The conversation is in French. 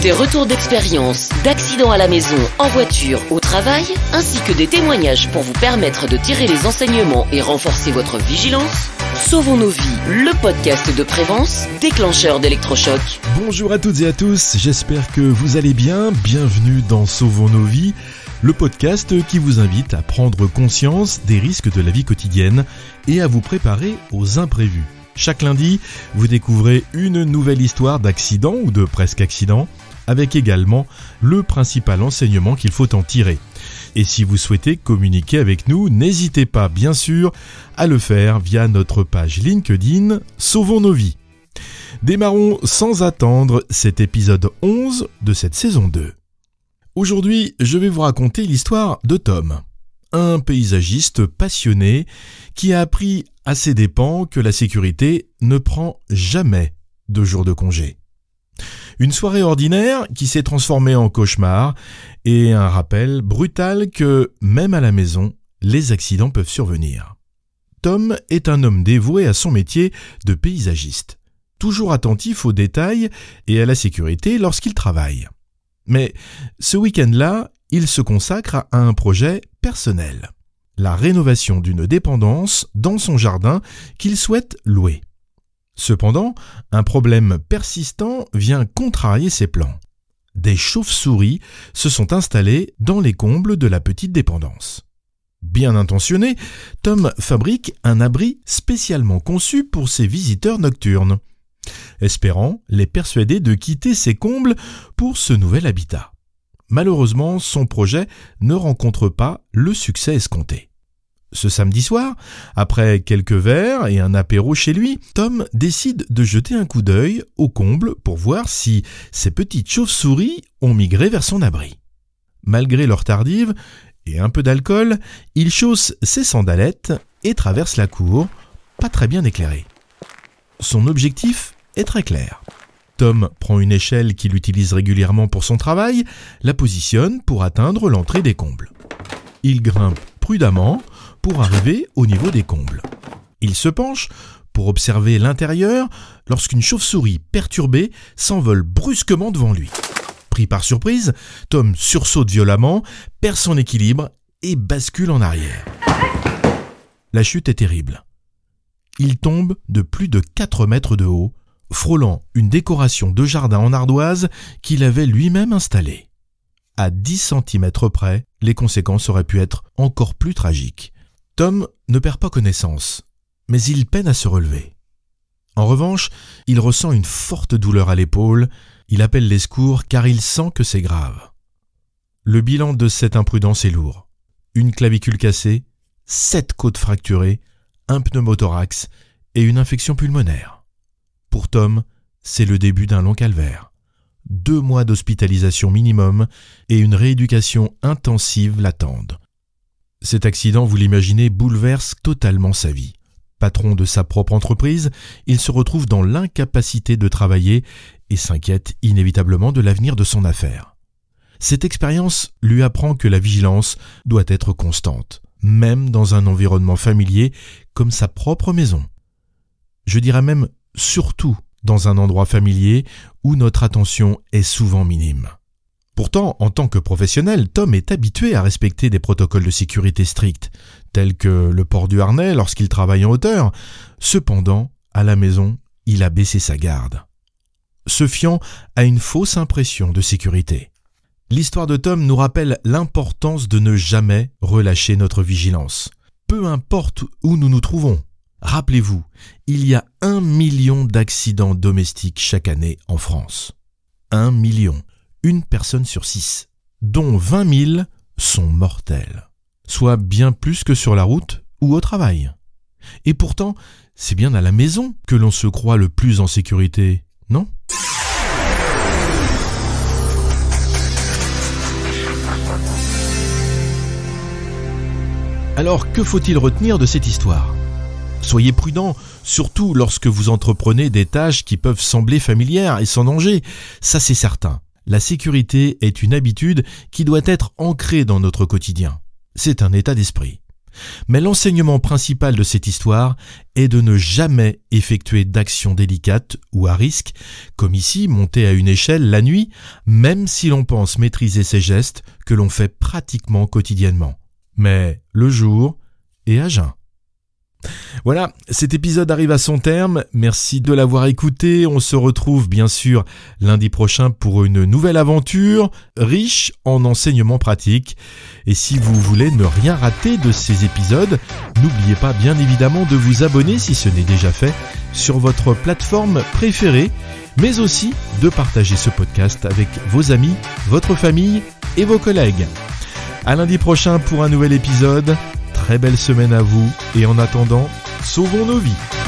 Des retours d'expérience, d'accidents à la maison, en voiture, au travail, ainsi que des témoignages pour vous permettre de tirer les enseignements et renforcer votre vigilance. Sauvons nos vies, le podcast de Prévence, déclencheur d'électrochoc. Bonjour à toutes et à tous, j'espère que vous allez bien. Bienvenue dans Sauvons nos vies, le podcast qui vous invite à prendre conscience des risques de la vie quotidienne et à vous préparer aux imprévus. Chaque lundi, vous découvrez une nouvelle histoire d'accident ou de presque accident, avec également le principal enseignement qu'il faut en tirer. Et si vous souhaitez communiquer avec nous, n'hésitez pas bien sûr à le faire via notre page LinkedIn Sauvons nos vies. Démarrons sans attendre cet épisode 11 de cette saison 2. Aujourd'hui, je vais vous raconter l'histoire de Tom, un paysagiste passionné qui a appris à ses dépens que la sécurité ne prend jamais de jours de congé. Une soirée ordinaire qui s'est transformée en cauchemar et un rappel brutal que, même à la maison, les accidents peuvent survenir. Tom est un homme dévoué à son métier de paysagiste, toujours attentif aux détails et à la sécurité lorsqu'il travaille. Mais ce week-end-là, il se consacre à un projet personnel, la rénovation d'une dépendance dans son jardin qu'il souhaite louer. Cependant, un problème persistant vient contrarier ses plans. Des chauves-souris se sont installées dans les combles de la petite dépendance. Bien intentionné, Tom fabrique un abri spécialement conçu pour ses visiteurs nocturnes, espérant les persuader de quitter ces combles pour ce nouvel habitat. Malheureusement, son projet ne rencontre pas le succès escompté. Ce samedi soir, après quelques verres et un apéro chez lui, Tom décide de jeter un coup d'œil au comble pour voir si ces petites chauves-souris ont migré vers son abri. Malgré leur tardive et un peu d'alcool, il chausse ses sandalettes et traverse la cour, pas très bien éclairée. Son objectif est très clair. Tom prend une échelle qu'il utilise régulièrement pour son travail, la positionne pour atteindre l'entrée des combles. Il grimpe prudemment pour arriver au niveau des combles. Il se penche pour observer l'intérieur lorsqu'une chauve-souris perturbée s'envole brusquement devant lui. Pris par surprise, Tom sursaute violemment, perd son équilibre et bascule en arrière. La chute est terrible. Il tombe de plus de 4 mètres de haut, frôlant une décoration de jardin en ardoise qu'il avait lui-même installée. À 10 cm près, les conséquences auraient pu être encore plus tragiques. Tom ne perd pas connaissance, mais il peine à se relever. En revanche, il ressent une forte douleur à l'épaule, il appelle les secours car il sent que c'est grave. Le bilan de cette imprudence est lourd. Une clavicule cassée, 7 côtes fracturées, un pneumothorax et une infection pulmonaire. Pour Tom, c'est le début d'un long calvaire. 2 mois d'hospitalisation minimum et une rééducation intensive l'attendent. Cet accident, vous l'imaginez, bouleverse totalement sa vie. Patron de sa propre entreprise, il se retrouve dans l'incapacité de travailler et s'inquiète inévitablement de l'avenir de son affaire. Cette expérience lui apprend que la vigilance doit être constante, même dans un environnement familier comme sa propre maison. Je dirais même surtout dans un endroit familier où notre attention est souvent minime. Pourtant, en tant que professionnel, Tom est habitué à respecter des protocoles de sécurité stricts, tels que le port du harnais lorsqu'il travaille en hauteur. Cependant, à la maison, il a baissé sa garde, se fiant à une fausse impression de sécurité. L'histoire de Tom nous rappelle l'importance de ne jamais relâcher notre vigilance, peu importe où nous nous trouvons. Rappelez-vous, il y a 1 million d'accidents domestiques chaque année en France. 1 million. Une personne sur 6, dont 20 000 sont mortels, soit bien plus que sur la route ou au travail. Et pourtant, c'est bien à la maison que l'on se croit le plus en sécurité, non ? Alors, que faut-il retenir de cette histoire ? Soyez prudents, surtout lorsque vous entreprenez des tâches qui peuvent sembler familières et sans danger, ça c'est certain. La sécurité est une habitude qui doit être ancrée dans notre quotidien. C'est un état d'esprit. Mais l'enseignement principal de cette histoire est de ne jamais effectuer d'actions délicates ou à risque, comme ici monter à une échelle la nuit, même si l'on pense maîtriser ces gestes que l'on fait pratiquement quotidiennement. Mais le jour et à jeun. Voilà, cet épisode arrive à son terme. Merci de l'avoir écouté. On se retrouve bien sûr lundi prochain pour une nouvelle aventure riche en enseignements pratiques. Et si vous voulez ne rien rater de ces épisodes, n'oubliez pas bien évidemment de vous abonner si ce n'est déjà fait sur votre plateforme préférée, mais aussi de partager ce podcast avec vos amis, votre famille et vos collègues. À lundi prochain pour un nouvel épisode. Très belle semaine à vous et en attendant, sauvons nos vies.